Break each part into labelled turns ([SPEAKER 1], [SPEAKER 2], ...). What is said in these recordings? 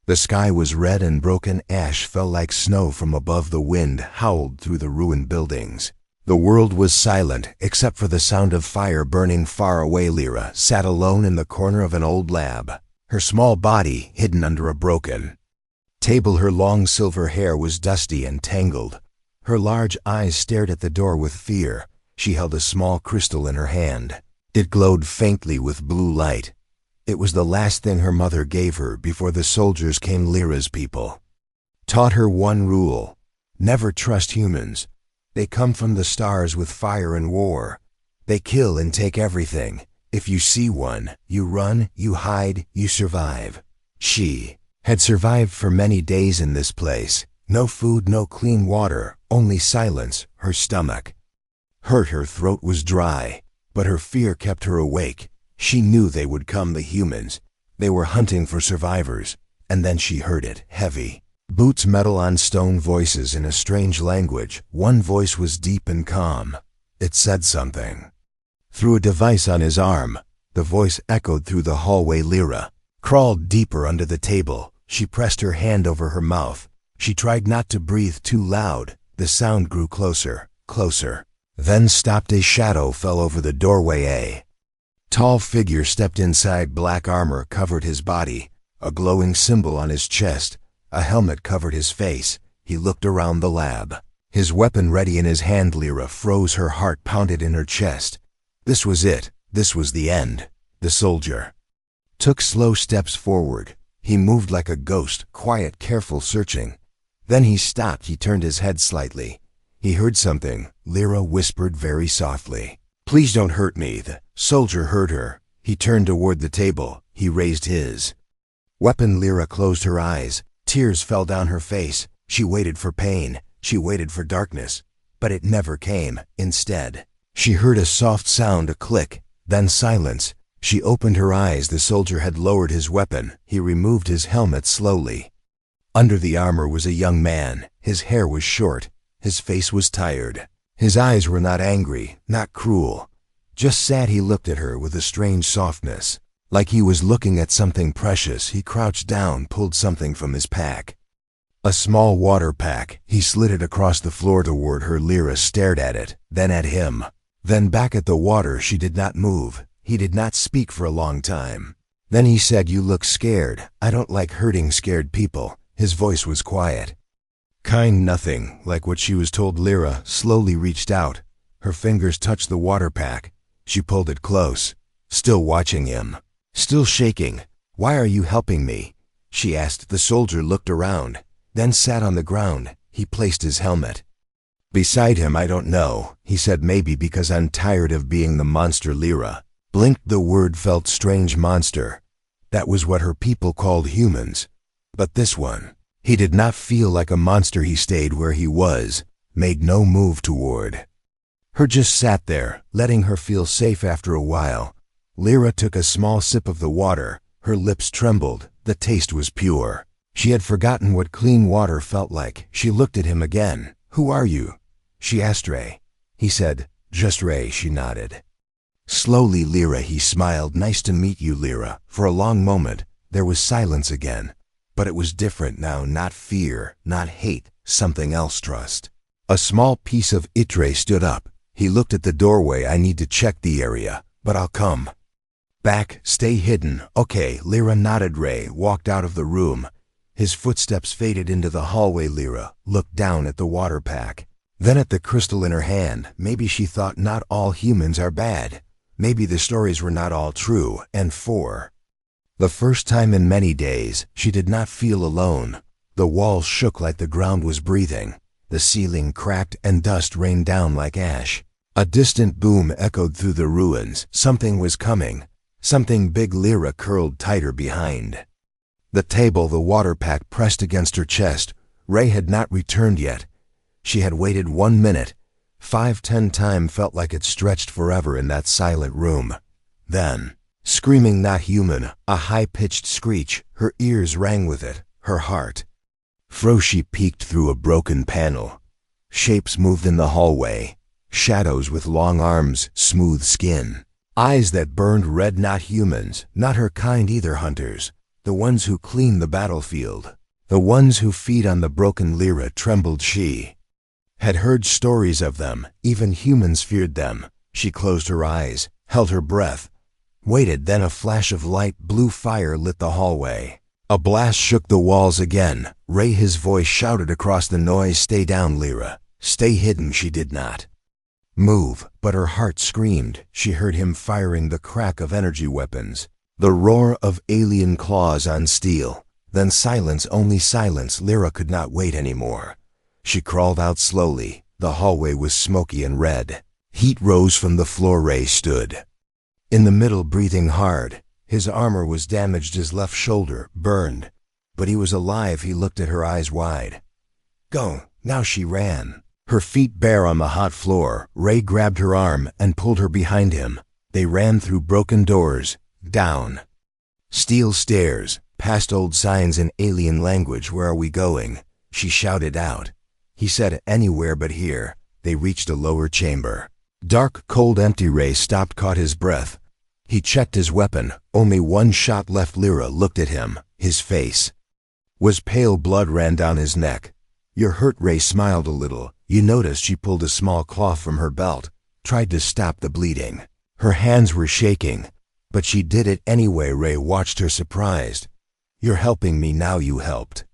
[SPEAKER 1] The sky was red and broken ash fell like snow from above. The wind howled through the ruined buildings. The world was silent except for the sound of fire burning far away. Lyra sat alone in the corner of an old lab, her small body hidden under a broken table. Her long silver hair was dusty and tangled. Her large eyes stared at the door with fear. She held a small crystal in her hand. It glowed faintly with blue light. It was the last thing her mother gave her before the soldiers came. Lyra's people taught her one rule: never trust humans. They come from the stars with fire and war. They kill and take everything. If you see one, you run, you hide, you survive. She had survived for many days in this place. No food, no clean water, only silence. Her stomach hurt, her throat was dry, but her fear kept her awake. She knew they would come, the humans. They were hunting for survivors. And then she heard it, heavy boots, metal on stone, voices in a strange language. One voice was deep and calm. It said something through a device on his arm. The voice echoed through the hallway. Lyra crawled deeper under the table. She pressed her hand over her mouth. She tried not to breathe too loud. The sound grew closer, closer, then stopped. A shadow fell over the doorway. A tall figure stepped inside. Black armor covered his body, a glowing symbol on his chest. A helmet covered his face. He looked around the lab, his weapon ready in his hand. Lyra froze. Her heart pounded in her chest. This was it. This was the end. The soldier took slow steps forward. He moved like a ghost, quiet, careful, searching. Then he stopped. He turned his head slightly. He heard something. Lyra whispered very softly, "Please don't hurt me." The soldier heard her. He turned toward the table. He raised his weapon. Lyra closed her eyes. Tears fell down her face. She waited for pain. She waited for darkness. But it never came. Instead, she heard a soft sound, a click, then silence. She opened her eyes. The soldier had lowered his weapon. He removed his helmet slowly. Under the armor was a young man. His hair was short. His face was tired. His eyes were not angry, not cruel, just sad. He looked at her with a strange softness, like he was looking at something precious. He crouched down, pulled something from his pack. A small water pack. He slid it across the floor toward her. Lyra stared at it, then at him, then back at the water. She did not move. He did not speak for a long time. Then he said, "You look scared. I don't like hurting scared people." His voice was quiet, kind, nothing like what she was told. Lyra slowly reached out. Her fingers touched the water pack. She pulled it close, still watching him, still shaking. "Why are you helping me?" she asked. The soldier looked around, then sat on the ground. He placed his helmet beside him. "I don't know," he said. "Maybe because I'm tired of being the monster." Lyra blinked. The word felt strange. Monster. That was what her people called humans. But this one, he did not feel like a monster. He stayed where he was, made no move toward her, just sat there, letting her feel safe. After a while, Lyra took a small sip of the water. Her lips trembled. The taste was pure. She had forgotten what clean water felt like. She looked at him again. "Who are you?" she asked. "Ray." He said. "Just Ray." She nodded. Slowly, "Lyra." He smiled. "Nice to meet you, Lyra." For a long moment, there was silence again. But it was different now. Not fear, not hate, something else. Trust. A small piece of Itre stood up. He looked at the doorway. "I need to check the area, but I'll come back. Stay hidden." "Okay." Lyra nodded. Ray walked out of the room. His footsteps faded into the hallway. Lyra looked down at the water pack, then at the crystal in her hand. Maybe she thought not all humans are bad. Maybe the stories were not all true. And for the first time in many days, she did not feel alone. The walls shook like the ground was breathing. The ceiling cracked and dust rained down like ash. A distant boom echoed through the ruins. Something was coming. Something big. Lyra curled tighter behind the table. The water pack pressed against her chest. Ray had not returned yet. She had waited 1 minute. 5, 10 time felt like it stretched forever in that silent room. Then, screaming, not human, a high-pitched screech. Her ears rang with it. Her heart froze. She peeked through a broken panel. Shapes moved in the hallway. Shadows with long arms, smooth skin, eyes that burned red. Not humans, not her kind either. Hunters. The ones who clean the battlefield. The ones who feed on the broken Lyra, trembled she. Had heard stories of them, even humans feared them. She closed her eyes, held her breath, waited, then a flash of light blue fire lit the hallway. A blast shook the walls again. Ray, his voice shouted across the noise, "Stay down, Lyra. Stay hidden." She did not move, but her heart screamed. She heard him firing the crack of energy weapons, the roar of alien claws on steel. Then silence, only silence. Lyra could not wait anymore. She crawled out slowly. The hallway was smoky and red. Heat rose from the floor. Ray stood in the middle, breathing hard. His armor was damaged, his left shoulder burned, but he was alive. He looked at her, eyes wide. "Go." Now she ran, her feet bare on the hot floor. Ray grabbed her arm and pulled her behind him. They ran through broken doors, down steel stairs, past old signs in alien language. "Where are we going?" she shouted out. He said, "Anywhere but here." They reached a lower chamber. Dark, cold, empty. Ray stopped, caught his breath. He checked his weapon. Only one shot left. Lyra looked at him. His face was pale. Blood ran down his neck. "You're hurt." Ray smiled a little. You noticed she pulled a small cloth from her belt, tried to stop the bleeding. Her hands were shaking, but she did it anyway. Ray watched her, surprised. "You're helping me now. You helped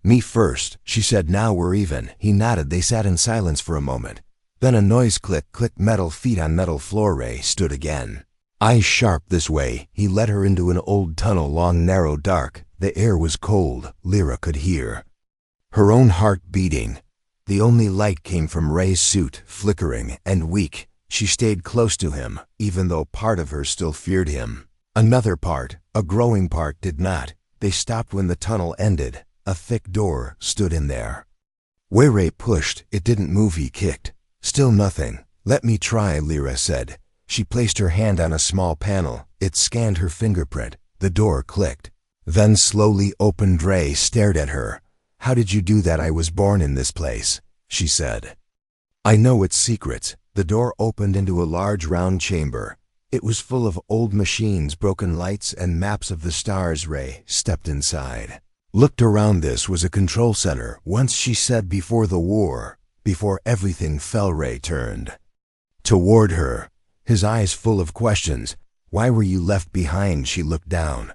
[SPEAKER 1] me first," she said. "Now we're even." He nodded. They sat in silence for a moment. Then a noise, click, click, metal feet on metal floor. Ray stood again, eyes sharp. "This way." He led her into an old tunnel, long, narrow, dark. The air was cold. Lyra could hear her own heart beating. The only light came from Ray's suit, flickering and weak. She stayed close to him, even though part of her still feared him. Another part, a growing part, did not. They stopped when the tunnel ended. A thick door stood in there. Where Ray pushed, it didn't move. He kicked. Still nothing. "Let me try," Lyra said. She placed her hand on a small panel. It scanned her fingerprint. The door clicked, then slowly opened. Ray stared at her. "How did you do that?" "I was born in this place," she said. "I know its secrets." The door opened into a large round chamber. It was full of old machines, broken lights, and maps of the stars. Ray stepped inside, looked around. This was a control center. Once, she said, before the war, before everything fell. Ray turned toward her, his eyes full of questions. "Why were you left behind?" She looked down.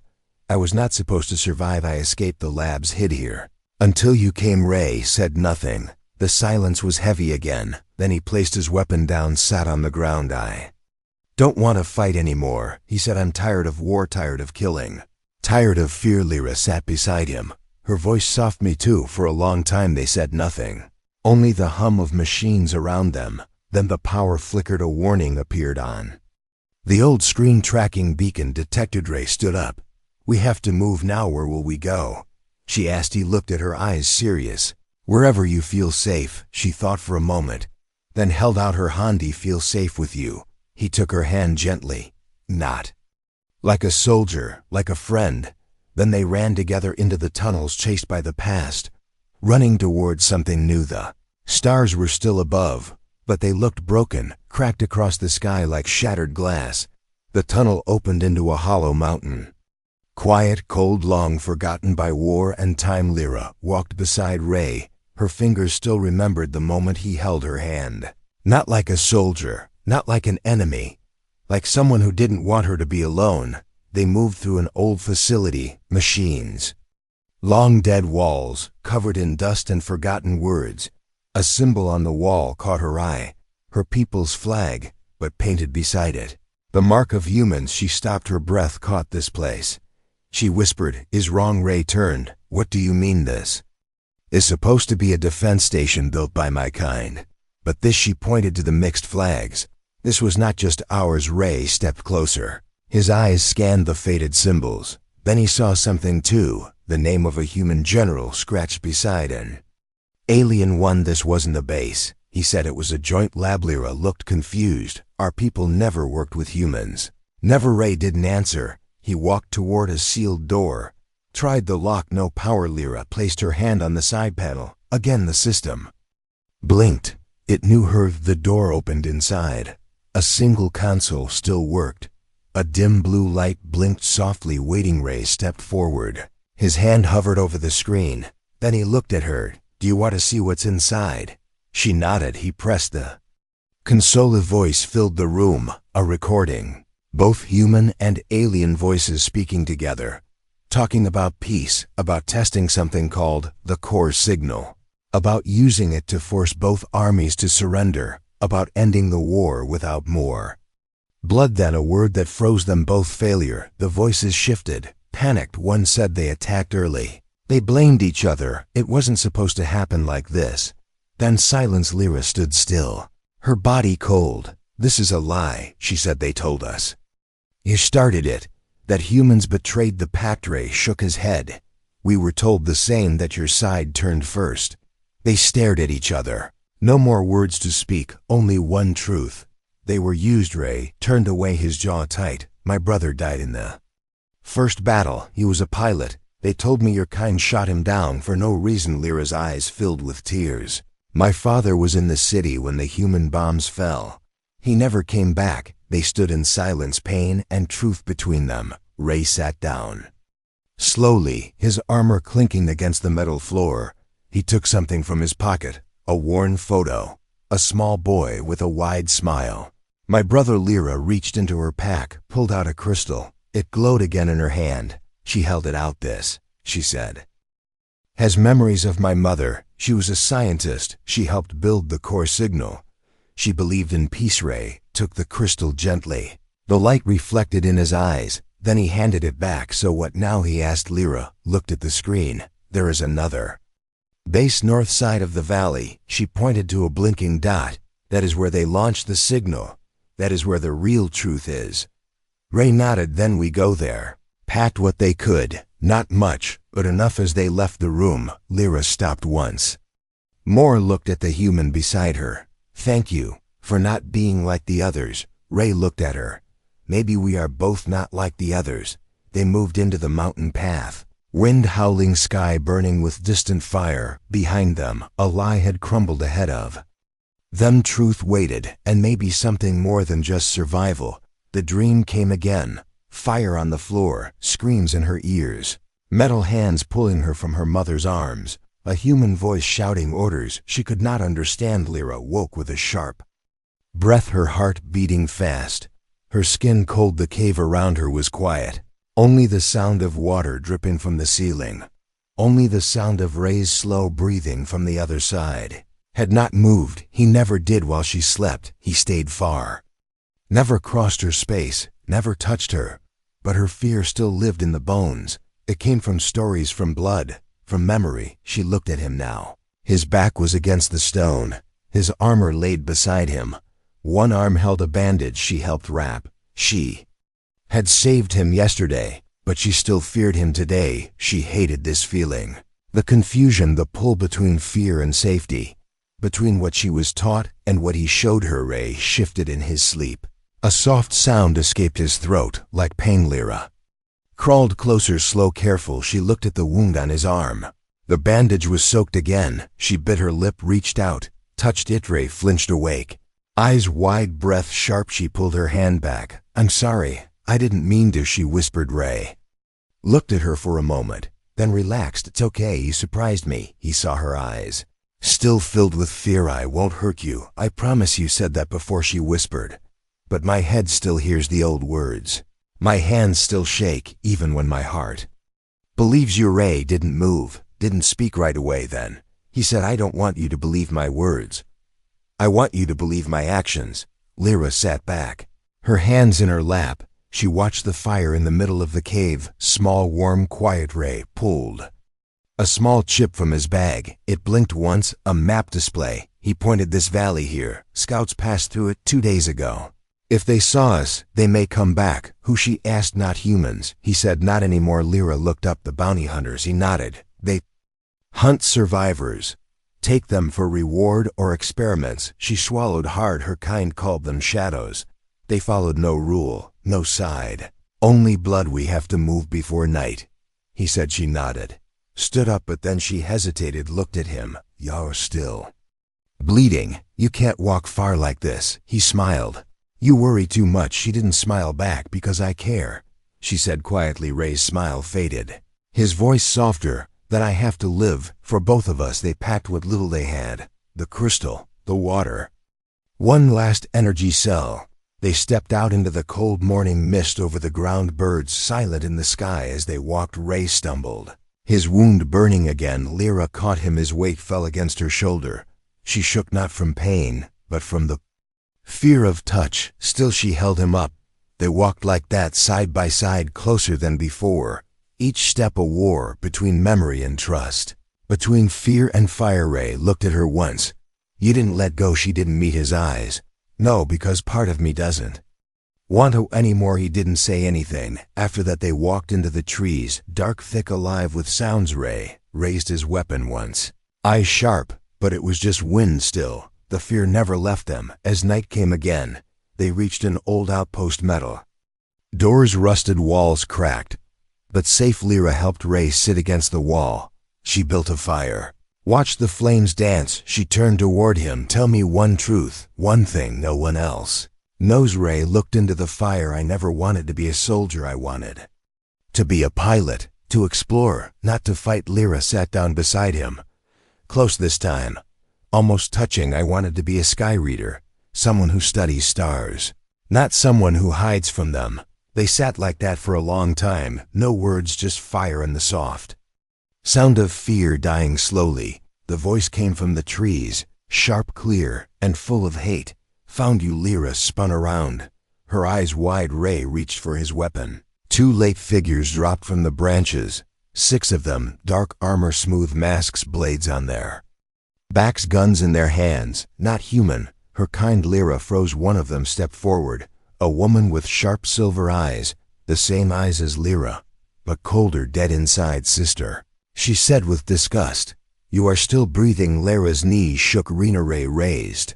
[SPEAKER 1] "I was not supposed to survive. I escaped the labs, hid here until you came." Ray said nothing. The silence was heavy again. Then he placed his weapon down, sat on the ground. "I don't want to fight anymore," he said. "I'm tired of war, tired of killing, tired of fear." Lyra sat beside him, her voice soft. "Me too." For a long time they said nothing, only the hum of machines around them. Then the power flickered. A warning appeared on the old screen. Tracking beacon detected. Ray stood up. "We have to move now." "Where will we go?" she asked. He looked at her, eyes serious. "Wherever you feel safe." She thought for a moment, then held out her hand. "I feel safe with you." He took her hand gently. "Not like a soldier, like a friend." Then they ran together into the tunnels, chased by the past, running towards something new. The stars were still above, but they looked broken, cracked across the sky like shattered glass. The tunnel opened into a hollow mountain. Quiet, cold, long forgotten by war and time. Lyra walked beside Ray. Her fingers still remembered the moment he held her hand. Not like a soldier, not like an enemy, like someone who didn't want her to be alone. They moved through an old facility, machines, long dead walls, covered in dust and forgotten words. A symbol on the wall caught her eye, her people's flag, but painted beside it, the mark of humans. She stopped, her breath caught. "This place," she whispered, "is wrong." Ray turned. "What do you mean? This is supposed to be a defense station built by my kind. But this," she pointed to the mixed flags, "this was not just ours." Ray stepped closer. His eyes scanned the faded symbols. Then he saw something too, the name of a human general scratched beside an alien one. "This wasn't a base," he said. "It was a joint lab." Lyra looked confused. "Our people never worked with humans." "Never." Ray didn't answer. He walked toward a sealed door, tried the lock. No power. Lyra placed her hand on the side panel. Again the system blinked. It knew her. The door opened inside. A single console still worked. A dim blue light blinked softly. Waiting. Ray stepped forward. His hand hovered over the screen. Then he looked at her. Do you want to see what's inside? She nodded. He pressed the console. Voice filled the room. A recording. Both human and alien voices speaking together. Talking about peace, about testing something called the core signal, about using it to force both armies to surrender, about ending the war without more blood. Then a word that froze them both. Failure. The voices shifted. Panicked. One said they attacked early. They blamed each other. It wasn't supposed to happen like this. Then silence. Lyra stood still, her body cold. This is a lie, she said. They told us. You started it. That humans betrayed the pact. Ray shook his head. We were told the same, that your side turned first. They stared at each other. No more words to speak, only one truth. They were used. Ray turned away, his jaw tight. My brother died in the first battle. He was a pilot. They told me your kind shot him down for no reason. Lyra's eyes filled with tears. My father was in the city when the human bombs fell. He never came back. They stood in silence, pain and truth between them. Ray sat down. Slowly, his armor clinking against the metal floor. He took something from his pocket, a worn photo, a small boy with a wide smile. My brother. Lyra reached into her pack, pulled out a crystal. It glowed again in her hand. She held it out. This, she said, has memories of my mother. She was a scientist. She helped build the core signal. She believed in peace. Ray took the crystal gently. The light reflected in his eyes. Then he handed it back. So what now? He asked. Lyra looked at the screen. There is another base north side of the valley. She pointed to a blinking dot. That is where they launched the signal. That is where the real truth is. Ray nodded. Then we go there. Packed what they could. Not much, but enough. As they left the room, Lyra stopped once more, looked at the human beside her. Thank you for not being like the others. Ray looked at her. Maybe we are both not like the others. They moved into the mountain path. Wind howling, sky burning with distant fire. Behind them, a lie had crumbled ahead of them. Truth waited, and maybe something more than just survival. The dream came again. Fire on the floor, screams in her ears. Metal hands pulling her from her mother's arms. A human voice shouting orders she could not understand. Lyra woke with a sharp breath, her heart beating fast. Her skin cold. The cave around her was quiet. Only the sound of water dripping from the ceiling. Only the sound of Ray's slow breathing from the other side. Had not moved. He never did while she slept. He stayed far. Never crossed her space. Never touched her. But her fear still lived in the bones. It came from stories, from blood, from memory. She looked at him now. His back was against the stone. His armor laid beside him. One arm held a bandage she helped wrap. She had saved him yesterday, but she still feared him today. She hated this feeling. The confusion, the pull between fear and safety. Between what she was taught and what he showed her. Ray shifted in his sleep. A soft sound escaped his throat, like pain. Lyra crawled closer, slow, careful. She looked at the wound on his arm. The bandage was soaked again. She bit her lip, reached out, touched it. Ray flinched awake. Eyes wide, breath sharp. She pulled her hand back. I'm sorry. I didn't mean to, she whispered. Ray looked at her for a moment, then relaxed. It's okay. You surprised me. He saw her eyes, still filled with fear. I won't hurt you. I promise. You said that before, she whispered. But my head still hears the old words. My hands still shake, even when my heart believes you. Ray didn't move, didn't speak right away. Then he said, I don't want you to believe my words. I want you to believe my actions. Lyra sat back, her hands in her lap. She watched the fire in the middle of the cave. Small, warm, quiet. Ray pulled a small chip from his bag. It blinked once, a map display. He pointed. This valley here. Scouts passed through it 2 days ago. If they saw us, they may come back. Who? She asked. Not humans. He said. Not anymore. Lyra looked up. The bounty hunters. He nodded. They hunt survivors. Take them for reward or experiments. She swallowed hard. Her kind called them shadows. They followed no rule, no side. Only blood. We have to move before night, he said. She nodded, stood up, but then she hesitated, looked at him. You're still bleeding. You can't walk far like this. He smiled. You worry too much. She didn't smile back. Because I care, she said quietly. Ray's smile faded, his voice softer. That I have to live for both of us. They packed what little they had, the crystal, the water, one last energy cell. They stepped out into the cold morning mist over the ground, birds silent in the sky. As they walked, Ray stumbled, his wound burning again. Lyra caught him. His weight fell against her shoulder. She shook, not from pain, but from the fear of touch. Still she held him up. They walked like that, side by side, closer than before. Each step a war between memory and trust, between fear and fire. Ray looked at her once. You didn't let go. She didn't meet his eyes. No, because part of me doesn't want to anymore. He didn't say anything. After that they walked into the trees, dark, thick, alive with sounds. Ray raised his weapon once, eyes sharp, but it was just wind still. The fear never left them. As night came again, they reached an old outpost. Metal doors rusted, walls cracked, but safe. Lyra helped Ray sit against the wall. She built a fire, watched the flames dance. She turned toward him. Tell me one truth, one thing no one else knows. Ray looked into the fire. I never wanted to be a soldier. I wanted to be a pilot, to explore, not to fight. Lyra sat down beside him, close this time, almost touching. I wanted to be a sky reader, someone who studies stars, not someone who hides from them. They sat like that for a long time, no words, just fire and the soft sound of fear dying slowly. The voice came from the trees, sharp, clear, and full of hate. Found you. Lyra spun around, her eyes wide. Ray reached for his weapon. 2 late figures dropped from the branches, 6 of them, dark armor, smooth masks, blades on their backs, guns in their hands. Not human, her kind. Lyra froze. One of them stepped forward, a woman with sharp silver eyes, the same eyes as Lyra, but colder, dead inside. Sister, she said with disgust. You are still breathing. Lyra's knees shook. Ray raised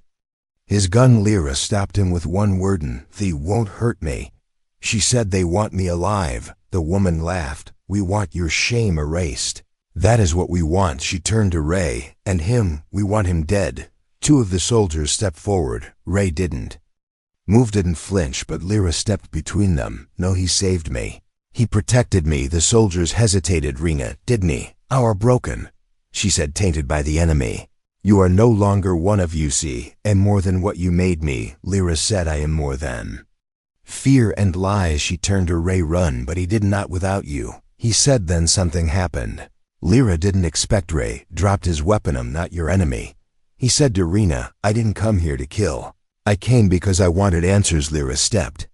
[SPEAKER 1] his gun. Lyra stopped him with one word. They won't hurt me, she said. They want me alive. The woman laughed. We want your shame erased. That is what we want. She turned to Ray. And him, we want him dead. 2 of the soldiers stepped forward. Ray didn't move, didn't flinch, but Lyra stepped between them. No, he saved me. He protected me. The soldiers hesitated. Rena, didn't he? Our broken, she said, tainted by the enemy. You are no longer one of you, see, and more than what you made me. Lyra said, I am more than fear and lies. She turned to Ray. Run, but he did not without you, he said. Then something happened. Lyra didn't expect. Ray dropped his weapon. I'm not your enemy, he said to Rena. I didn't come here to kill. I came because I wanted answers. Lyra stepped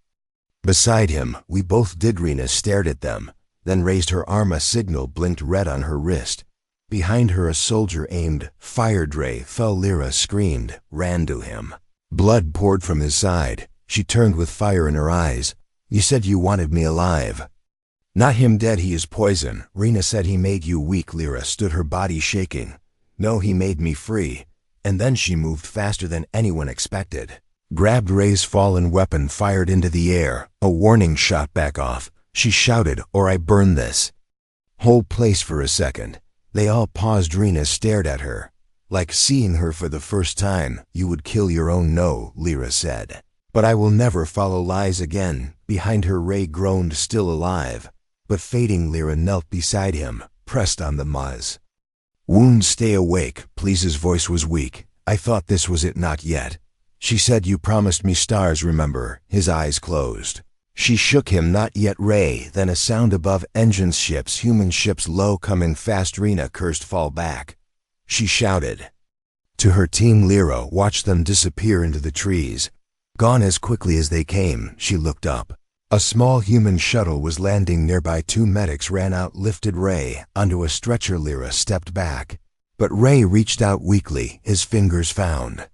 [SPEAKER 1] beside him. We both did. Rena stared at them, then raised her arm. A signal blinked red on her wrist. Behind her a soldier aimed, fired. Ray fell. Lyra screamed, ran to him. Blood poured from his side. She turned with fire in her eyes. You said you wanted me alive. Not him dead. He is poison. Rena said he made you weak. Lyra stood, her body shaking. No, he made me free. And then she moved faster than anyone expected, grabbed Ray's fallen weapon, fired into the air. A warning shot. Back off, she shouted, or I burn this whole place. For a second, they all paused. Rena stared at her, like seeing her for the first time. You would kill your own. No, Lyra said, but I will never follow lies again. Behind her Ray groaned, still alive, but fading. Lyra knelt beside him, pressed on the Maz wound. Stay awake, please. His voice was weak. I thought this was it. Not yet, she said. You promised me stars, remember? His eyes closed. She shook him. Not yet, Ray. Then a sound above, engines, ships, human ships, low, coming fast. Rena cursed, fall back, she shouted to her team. Lyra watched them disappear into the trees, gone as quickly as they came. She looked up. A small human shuttle was landing nearby. 2 medics ran out, lifted Ray onto a stretcher. Lyra stepped back, but Ray reached out weakly. His fingers found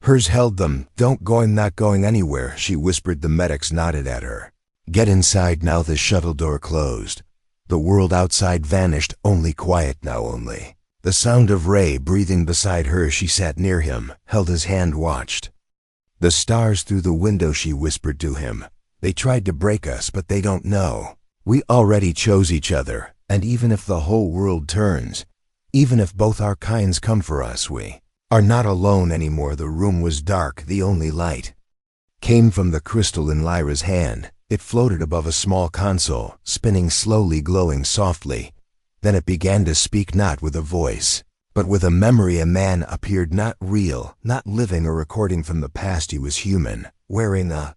[SPEAKER 1] hers, held them. Don't go, I'm not going anywhere, she whispered. The medics nodded at her. Get inside now. The shuttle door closed. The world outside vanished. Only quiet now, only the sound of Ray breathing beside her. She sat near him, held his hand, watched the stars through the window. She whispered to him. They tried to break us, but they don't know. We already chose each other, and even if the whole world turns, even if both our kinds come for us, we are not alone anymore. The room was dark. The only light came from the crystal in Lyra's hand. It floated above a small console, spinning slowly, glowing softly. Then it began to speak, not with a voice, but with a memory. A man appeared, not real, not living or recording from the past. He was human, wearing a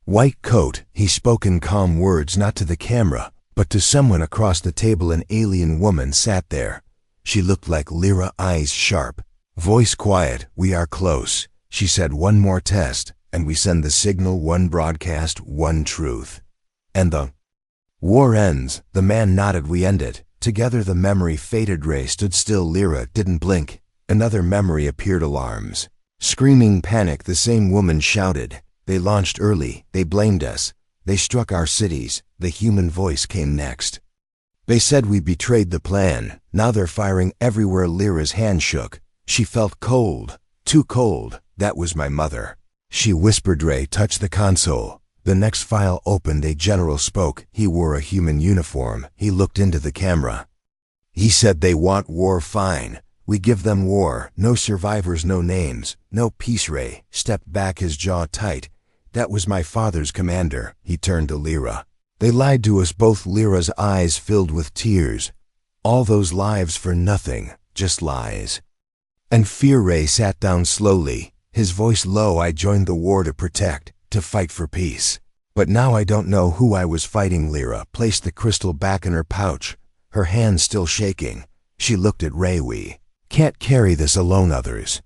[SPEAKER 1] white coat. He spoke in calm words, not to the camera, but to someone across the table. An alien woman sat there. She looked like Lyra, eyes sharp, voice quiet. "We are close," she said. "One more test, and we send the signal. One broadcast, one truth. And the war ends." The man nodded. "We end it together." The memory faded. Ray stood still. Lyra didn't blink. Another memory appeared. Alarms, screaming, panic. The same woman shouted, "They launched early. They blamed us. They struck our cities." The human voice came next. "They said we betrayed the plan. Now they're firing everywhere." Lyra's hand shook. She felt cold, too cold. "That was my mother," she whispered. Ray touched the console. The next file opened. A general spoke. He wore a human uniform. He looked into the camera. He said, "They want war. Fine. We give them war. No survivors, no names, no peace." Ray stepped back, his jaw tight. "That was my father's commander." He turned to Lyra. "They lied to us both." Lyra's eyes filled with tears. "All those lives for nothing, just lies and fear." Ray sat down slowly, his voice low. "I joined the war to protect, to fight for peace. But now I don't know who I was fighting." Lyra placed the crystal back in her pouch, her hands still shaking. She looked at Ray. "We can't carry this alone. Others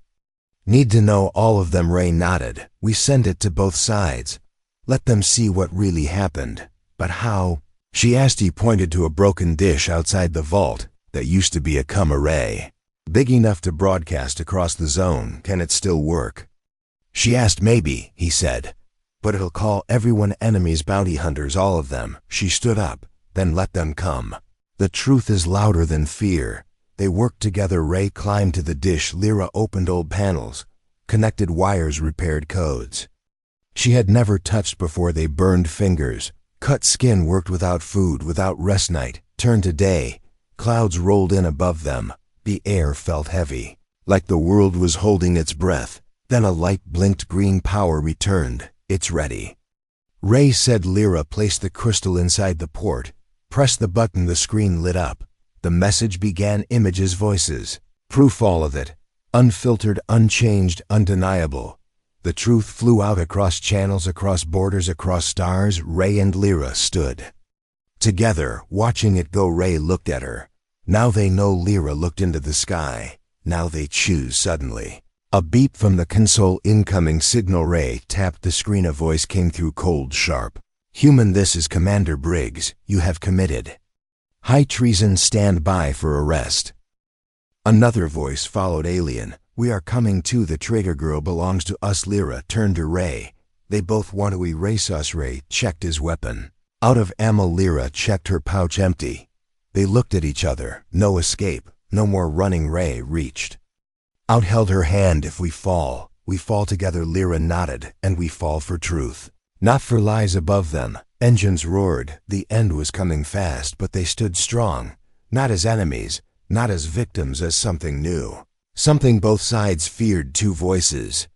[SPEAKER 1] need to know." "All of them." Ray nodded. "We send it to both sides. Let them see what really happened." "But how?" she asked. He pointed to a broken dish outside the vault that used to be a array, big enough to broadcast across the zone. "Can it still work?" she asked. "Maybe," he said. "But it'll call everyone enemies, bounty hunters, all of them." She stood up. "Then let them come. The truth is louder than fear." They worked together. Ray climbed to the dish. Lyra opened old panels, connected wires, repaired codes she had never touched before. They burned fingers, cut skin, worked without food, without rest. Night turned to day. Clouds rolled in above them. The air felt heavy, like the world was holding its breath. Then a light blinked. Green power returned. "It's ready," Ray said. Lyra placed the crystal inside the port, pressed the button. The screen lit up. The message began. Images, voices, proof, all of it. Unfiltered, unchanged, undeniable. The truth flew out across channels, across borders, across stars. Ray and Lyra stood together, watching it go. Ray looked at her. "Now they know." Lyra looked into the sky. "Now they choose." Suddenly, a beep from the console. "Incoming signal." Ray tapped the screen. A voice came through, cold, sharp. "Human, this is Commander Briggs. You have committed high treason. Stand by for arrest." Another voice followed. "Alien, we are coming too. The traitor girl belongs to us." Lyra turned to Ray. "They both want to erase us." Ray checked his weapon. Out of ammo. Lyra checked her pouch. Empty. They looked at each other. No escape, no more running. Ray reached out, held her hand. "If we fall together." Lyra nodded. "And we fall for truth, not for lies." Above them, engines roared. The end was coming fast, but they stood strong, not as enemies, not as victims, as something new, something both sides feared. Two voices,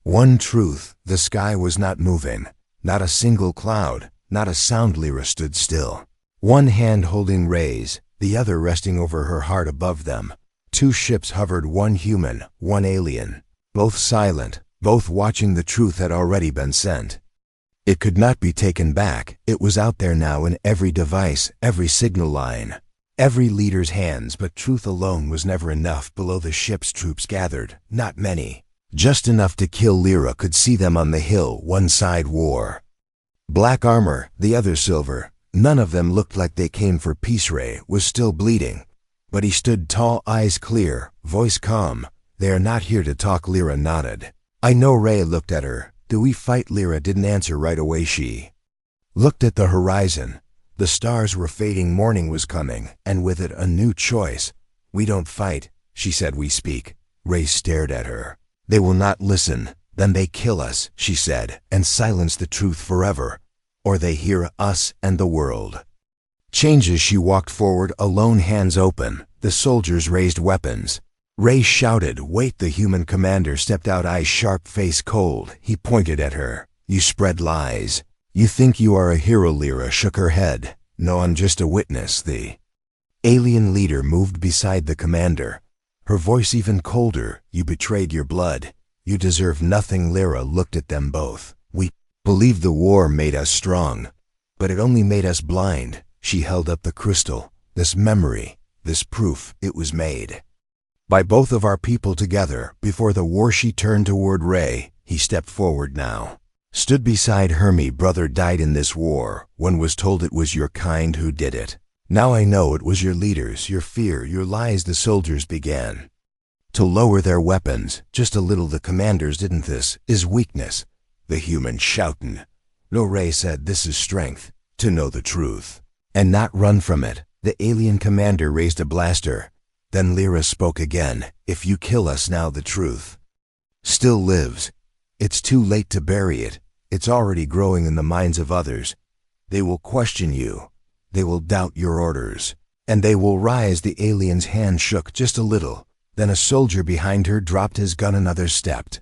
[SPEAKER 1] one truth. The sky was not moving, not a single cloud, not a sound. Lyra stood still, one hand holding Ray's, the other resting over her heart. Above them, two ships hovered, one human, one alien, both silent, both watching. The truth had already been sent. It could not be taken back. It was out there now, in every device, every signal line, every leader's hands. But truth alone was never enough. Below the ship's troops gathered, not many, just enough to kill. Lyra could see them on the hill. One side wore black armor, the other silver. None of them looked like they came for peace. Ray was still bleeding, but he stood tall, eyes clear, voice calm. "They are not here to talk." Lyra nodded. "I know." Ray looked at her. "Do we fight?" Lyra didn't answer right away. She looked at the horizon. The stars were fading. Morning was coming, and with it a new choice. "We don't fight," she said. "We speak." Ray stared at her. "They will not listen. Then they kill us," she said, "and silence the truth forever. Or they hear us and the world changes." She walked forward, alone, hands open. The soldiers raised weapons. Ray shouted, "Wait!" The human commander stepped out, eyes sharp, face cold. He pointed at her. You spread lies. You think you are a hero." Lyra shook her head. "No, I'm just a witness." The alien leader moved beside the commander, her voice even colder. "You betrayed your blood. You deserve nothing." Lyra looked at them both. "We believed the war made us strong, but it only made us blind." She held up the crystal. "This memory, this proof, it was made by both of our people together before the war." She turned toward Ray. He stepped forward now, stood beside Hermie. "Brother died in this war. One was told it was your kind who did it. Now I know it was your leaders, your fear, your lies." The soldiers began to lower their weapons, just a little. The commanders didn't. "This is weakness." The human shouting. "No," Ray said, "this is strength, to know the truth and not run from it." The alien commander raised a blaster. Then Lyra spoke again. "If you kill us now, the truth still lives. It's too late to bury it. It's already growing in the minds of others. They will question you. They will doubt your orders. And they will rise." The alien's hand shook just a little. Then a soldier behind her dropped his gun. Another stepped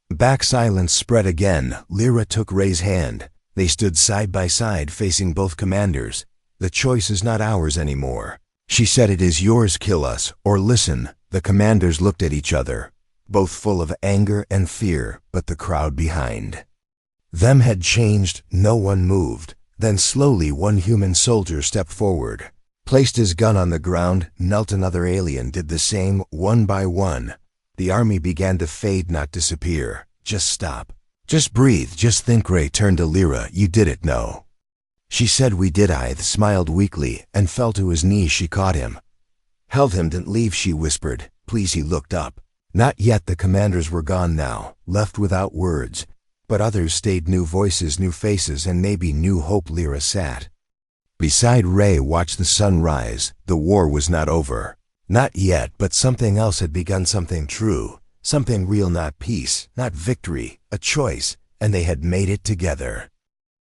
[SPEAKER 1] back. Silence spread again. Lyra took Ray's hand. They stood side by side, facing both commanders. "The choice is not ours anymore," she said. "It is yours. Kill us or listen." The commanders looked at each other, both full of anger and fear, but the crowd behind them had changed. No one moved. Then slowly one human soldier stepped forward, placed his gun on the ground, knelt. Another alien did the same. One by one, the army began to fade, not disappear. "Just stop. Just breathe. Just think." Ray turned to Lyra. "You did it." "No," she said. "We did." I smiled weakly and fell to his knees. She caught him, held him. "Didn't leave," she whispered. "Please." He looked up. "Not yet." The commanders were gone now, left without words. But others stayed. New voices, new faces, and maybe new hope. Lyra sat beside Ray, watched the sun rise. The war was not over. Not yet, but something else had begun. Something true, something real. Not peace, not victory, a choice, and they had made it together.